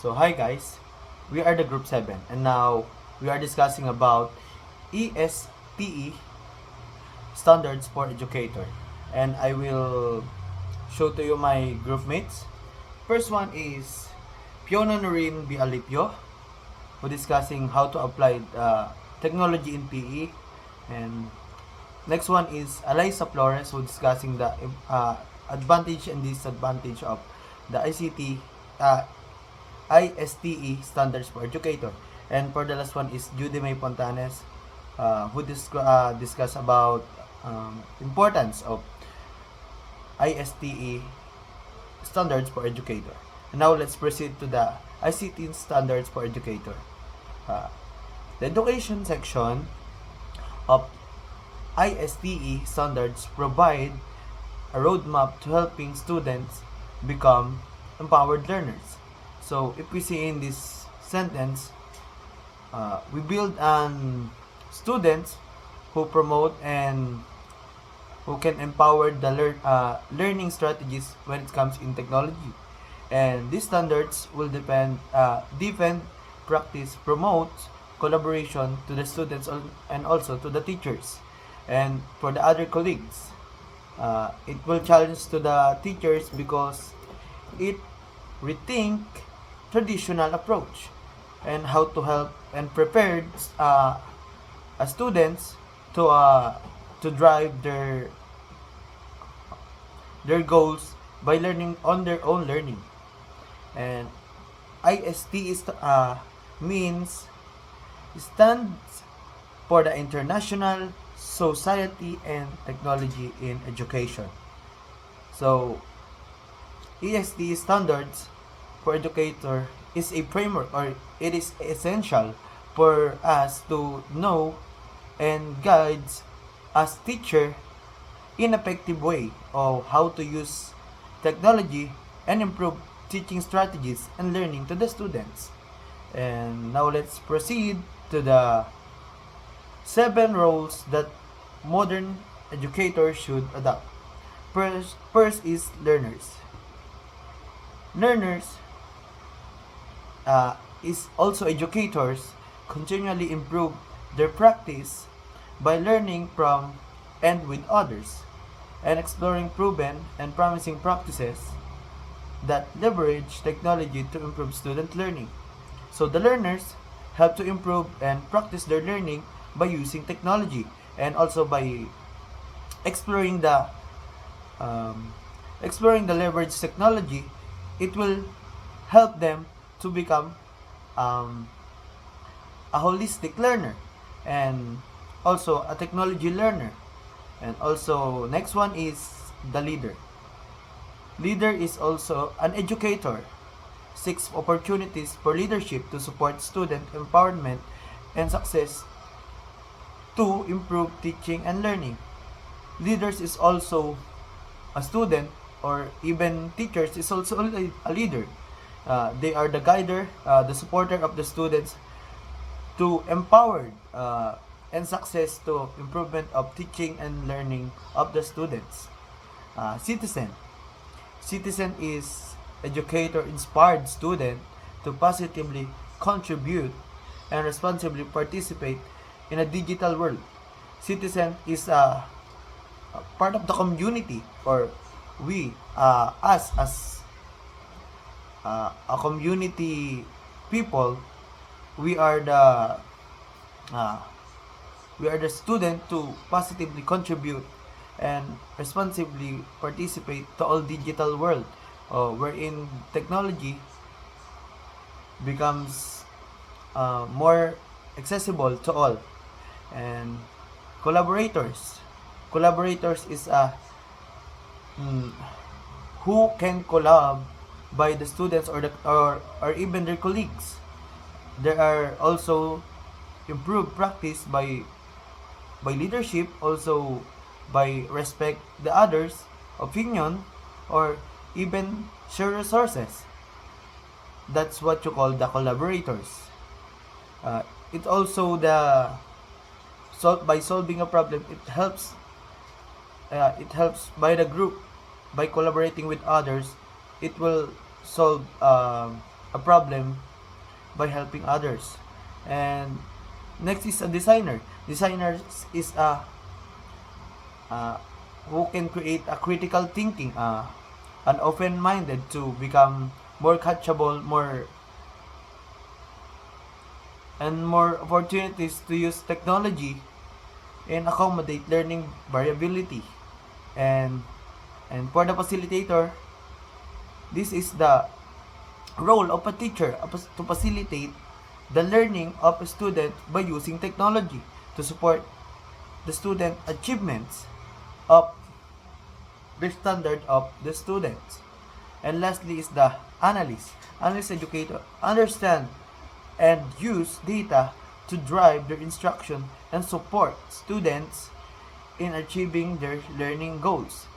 So hi guys, we are the group 7 and now we are discussing about ISTE standards for educator, and I will show to you my group mates. First one is Fiona Noreen B. Alipio, who discussing how to apply technology in PE, and next one is Eliza Flores, who discussing the advantage and disadvantage of the ISTE standards for educator. And for the last one is Judy May Pontanes, who discuss about importance of ISTE standards for educator. And now let's proceed to the ICT standards for educator. Uh, the education section of ISTE standards provide a roadmap to helping students become empowered learners. So if we see in this sentence, we build on students who promote and who can empower the learning strategies when it comes in technology. And these standards will defend, practice, promote collaboration to the students and also to the teachers and for the other colleagues. It will challenge to the teachers because it rethink traditional approach and how to help and prepare students to drive their goals by learning on their own learning. And IST means stands for the International Society and Technology in Education. So IST standards for educator is a framework, or it is essential for us to know and guides as teacher in effective way of how to use technology and improve teaching strategies and learning to the students. And now let's proceed to the 7 roles that modern educators should adopt. First is learners. Learners is also educators continually improve their practice by learning from and with others and exploring proven and promising practices that leverage technology to improve student learning. So the learners help to improve and practice their learning by using technology and also by exploring the leverage technology. It will help them to become a holistic learner and also a technology learner. And also next one is the leader. Leader is also an educator, seeks opportunities for leadership to support student empowerment and success to improve teaching and learning. Leaders is also a student, or even teachers is also a leader. They are the guider, the supporter of the students to empower and success to improvement of teaching and learning of the students. Citizen. Citizen is educator inspired student to positively contribute and responsibly participate in a digital world. Citizen is a part of the community, or we us as a community people, we are the student to positively contribute and responsibly participate to all digital world, wherein technology becomes more accessible to all. And collaborators is who can collab by the students or even their colleagues. There are also improved practice by leadership, also by respect the others opinion, or even share resources. That's what you call the collaborators. It also by solving a problem, it helps by the group, by collaborating with others. It will solve a problem by helping others. And next is a designer. Designer is a uh, who can create a critical thinking, an open-minded to become more catchable, more and more opportunities to use technology and accommodate learning variability. And for the facilitator, this is the role of a teacher to facilitate the learning of a student by using technology to support the student achievements of the standard of the students. And lastly is the analyst. Analyst educator understand and use data to drive their instruction and support students in achieving their learning goals.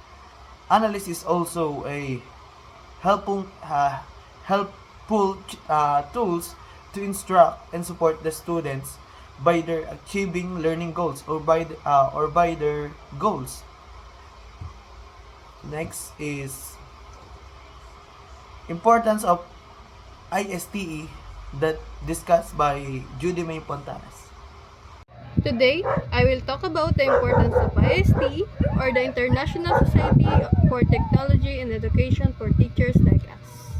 Analyst is also a helpful, tools to instruct and support the students by their achieving learning goals or by their goals. Next is importance of ISTE that discussed by Judy May Pontanes. Today, I will talk about the importance of ISTE, or the International Society for Technology and Education for teachers like us.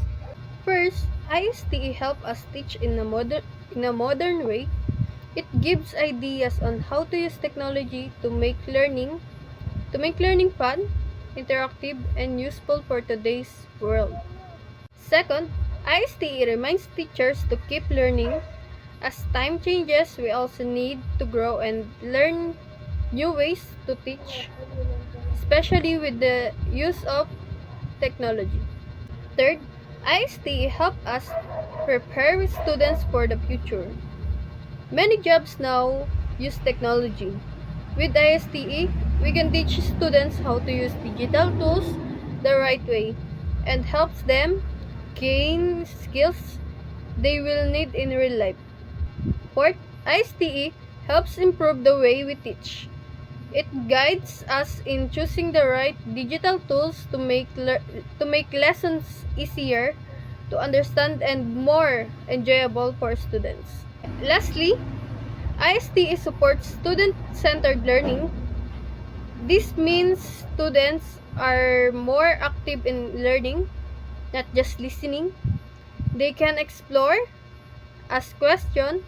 First, ISTE help us teach in a modern way. It gives ideas on how to use technology to make learning fun, interactive, and useful for today's world. Second, ISTE reminds teachers to keep learning. As time changes, we also need to grow and learn new ways to teach, especially with the use of technology. Third, ISTE help us prepare students for the future. Many jobs now use technology. With ISTE, we can teach students how to use digital tools the right way and helps them gain skills they will need in real life. Fourth, ISTE helps improve the way we teach. It guides us in choosing the right digital tools to make lessons easier to understand and more enjoyable for students. Lastly, ISTE supports student-centered learning. This means students are more active in learning, not just listening. They can explore, ask questions,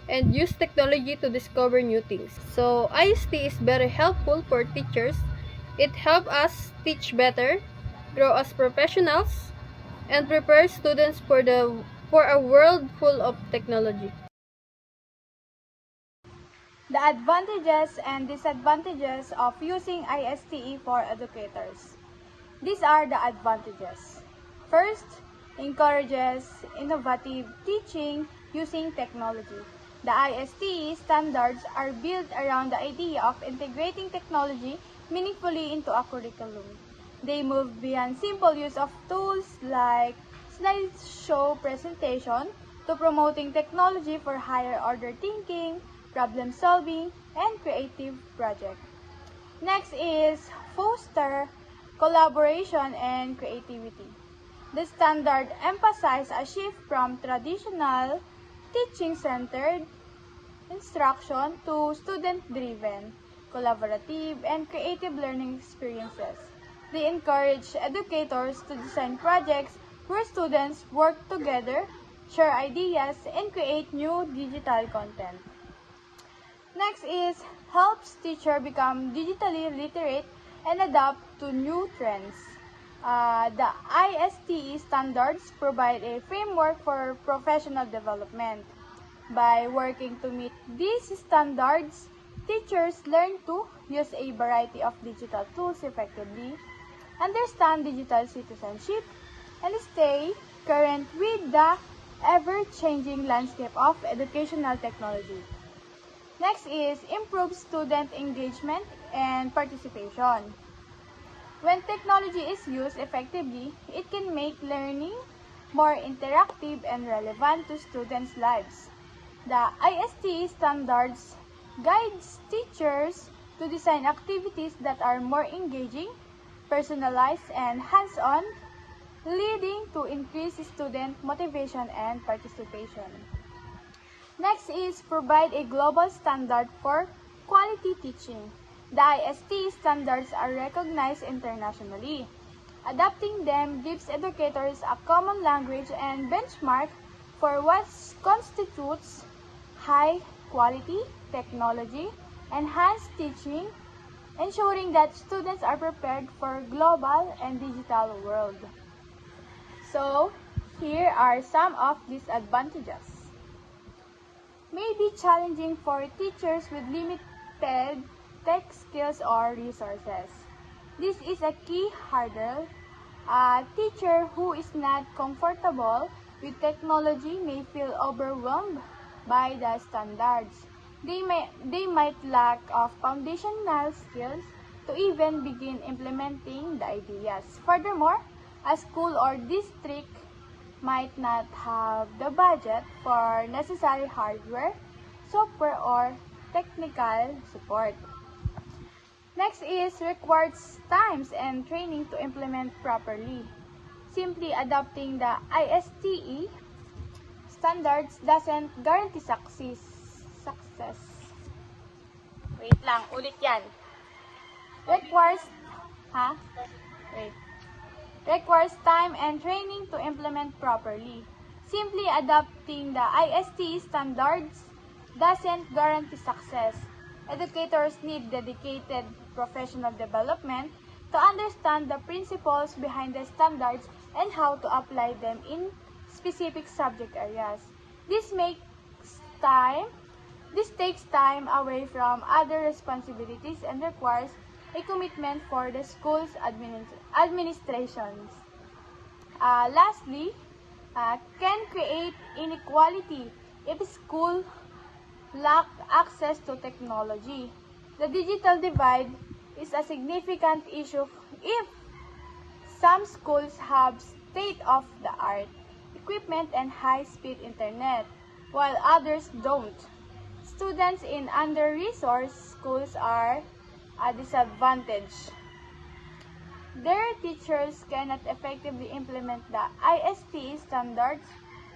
and use technology to discover new things. So, ISTE is very helpful for teachers. It helps us teach better, grow as professionals, and prepare students for a world full of technology. The advantages and disadvantages of using ISTE for educators. These are the advantages. First, encourages innovative teaching using technology. The ISTE standards are built around the idea of integrating technology meaningfully into a curriculum. They move beyond simple use of tools like slideshow presentation to promoting technology for higher order thinking, problem solving, and creative projects. Next is foster collaboration and creativity. The standard emphasizes a shift from traditional teaching-centered instruction to student-driven, collaborative, and creative learning experiences. They encourage educators to design projects where students work together, share ideas, and create new digital content. Next is helps teacher become digitally literate and adapt to new trends. The ISTE standards provide a framework for professional development. By working to meet these standards, teachers learn to use a variety of digital tools effectively, understand digital citizenship, and stay current with the ever-changing landscape of educational technology. Next is improve student engagement and participation. When technology is used effectively, it can make learning more interactive and relevant to students' lives. The ISTE standards guides teachers to design activities that are more engaging, personalized, and hands-on, leading to increased student motivation and participation. Next is provide a global standard for quality teaching. The ISTE standards are recognized internationally. Adopting them gives educators a common language and benchmark for what constitutes high quality technology, enhanced teaching, ensuring that students are prepared for global and digital world. So, here are some of these advantages. May be challenging for teachers with limited tech skills or resources. This is a key hurdle. A teacher who is not comfortable with technology may feel overwhelmed by the standards. They might lack of foundational skills to even begin implementing the ideas. Furthermore, a school or district might not have the budget for necessary hardware, software, or technical support. Next is requires times and training to implement properly. Simply adopting the ISTE standards doesn't guarantee success. Wait lang, ulit yan. Requires, ha? Wait. Requires time and training to implement properly. Simply adopting the ISTE standards doesn't guarantee success. Educators need dedicated professional development to understand the principles behind the standards and how to apply them in specific subject areas. This makes time this takes time away from other responsibilities and requires a commitment for the school's administrations. Lastly, can create inequality if school lack access to technology. The digital divide is a significant issue if some schools have state-of-the-art equipment and high-speed internet, while others don't. Students in under-resourced schools are a disadvantage. Their teachers cannot effectively implement the ISTE standards,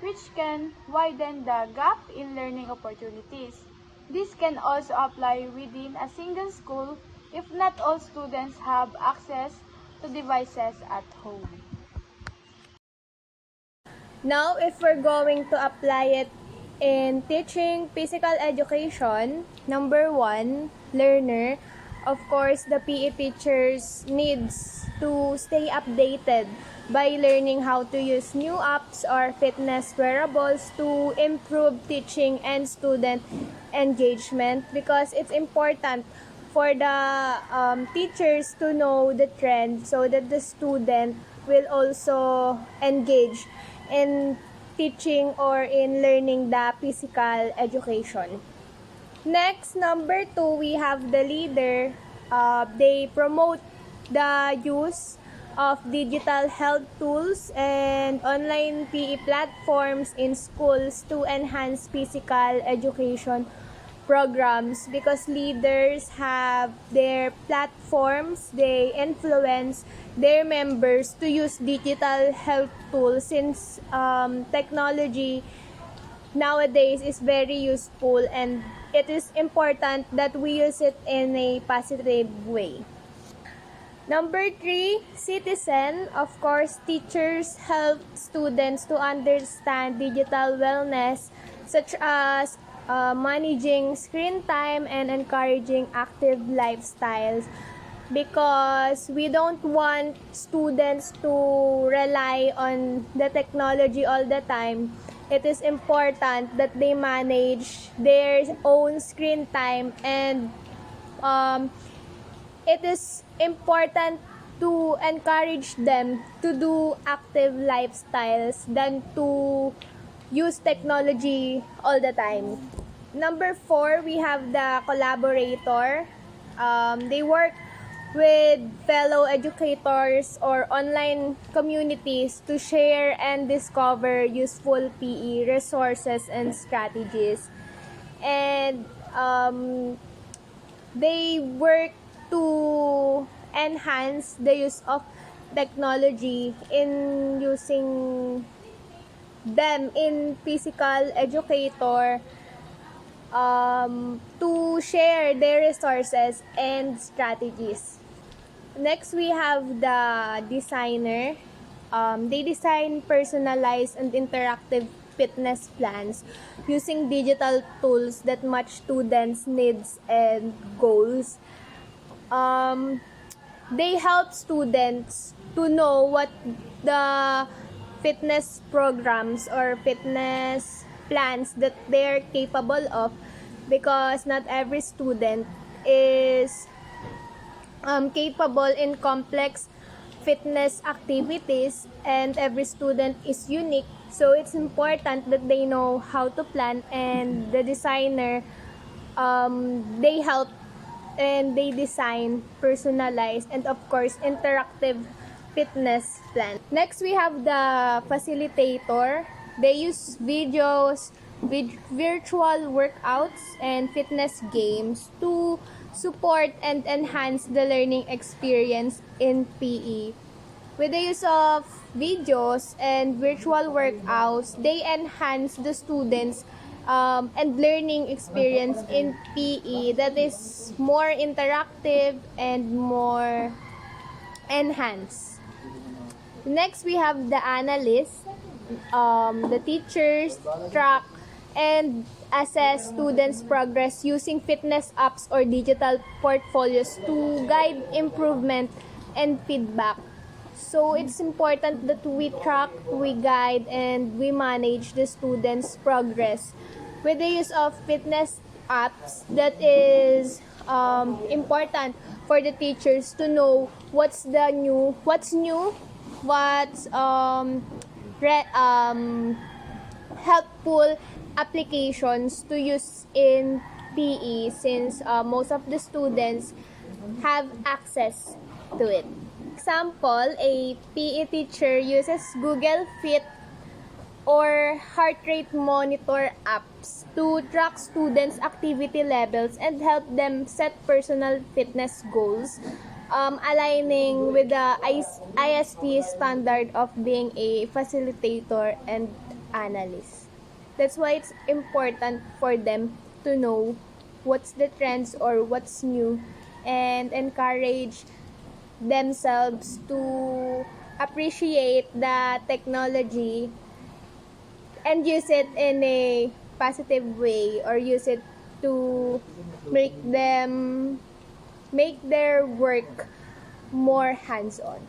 which can widen the gap in learning opportunities. This can also apply within a single school if not all students have access to devices at home. Now, if we're going to apply it in teaching physical education, number one, learner, of course, the PE teachers needs to stay updated by learning how to use new apps or fitness wearables to improve teaching and student engagement, because it's important for the teachers to know the trend so that the student will also engage in teaching or in learning the physical education. Next, number two, we have the leader. They promote the use of digital health tools and online PE platforms in schools to enhance physical education programs, because leaders have their platforms, they influence their members to use digital health tools, since technology nowadays is very useful and it is important that we use it in a positive way. Number three, citizen. Of course, teachers help students to understand digital wellness, such as managing screen time and encouraging active lifestyles, because we don't want students to rely on the technology all the time. It is important that they manage their own screen time, and it is important to encourage them to do active lifestyles than to use technology all the time. Number four, we have the collaborator. They work with fellow educators or online communities to share and discover useful PE resources and strategies. And they work to enhance the use of technology in using them in physical educator to share their resources and strategies. Next, we have the designer. They design personalized and interactive fitness plans using digital tools that match students' needs and goals. Um, they help students to know what the fitness programs or fitness plans that they're capable of, because not every student is capable in complex fitness activities, and every student is unique, so it's important that they know how to plan, and the designer, they help and they design personalized and of course interactive fitness plan. Next, we have the facilitator. They use videos, virtual workouts, and fitness games to support and enhance the learning experience in PE. With the use of videos and virtual workouts, they enhance the students and learning experience in PE that is more interactive and more enhanced. Next, we have the analysts. The teachers track and assess students' progress using fitness apps or digital portfolios to guide improvement and feedback. So it's important that we track, we guide, and we manage the students' progress. With the use of fitness apps, that is important for the teachers to know what's new, what's helpful applications to use in PE, since most of the students have access to it. Example, a PE teacher uses Google Fit or heart rate monitor apps to track students' activity levels and help them set personal fitness goals, aligning with the ISTE standard of being a facilitator and analyst. That's why it's important for them to know what's the trends or what's new, and encourage themselves to appreciate the technology and use it in a positive way, or use it to make their work more hands-on.